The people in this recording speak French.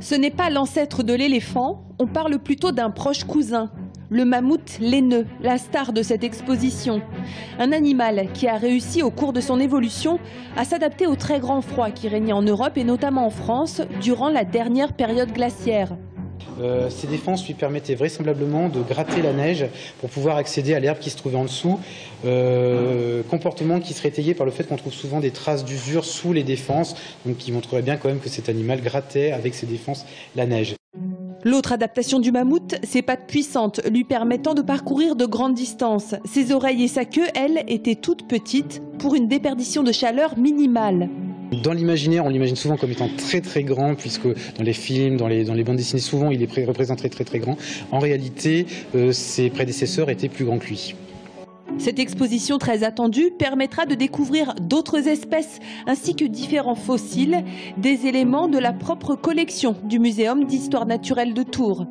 Ce n'est pas l'ancêtre de l'éléphant, on parle plutôt d'un proche cousin. Le mammouth laineux, la star de cette exposition. Un animal qui a réussi au cours de son évolution à s'adapter au très grand froid qui régnait en Europe et notamment en France durant la dernière période glaciaire. Ces défenses lui permettaient vraisemblablement de gratter la neige pour pouvoir accéder à l'herbe qui se trouvait en dessous. Comportement qui serait étayé par le fait qu'on trouve souvent des traces d'usure sous les défenses, donc qui montrerait bien quand même que cet animal grattait avec ses défenses la neige. L'autre adaptation du mammouth, ses pattes puissantes lui permettant de parcourir de grandes distances. Ses oreilles et sa queue, elles, étaient toutes petites pour une déperdition de chaleur minimale. Dans l'imaginaire, on l'imagine souvent comme étant très très grand, puisque dans les films, dans les bandes dessinées, souvent il est représenté très très grand. En réalité, ses prédécesseurs étaient plus grands que lui. Cette exposition très attendue permettra de découvrir d'autres espèces ainsi que différents fossiles, des éléments de la propre collection du Muséum d'histoire naturelle de Tours.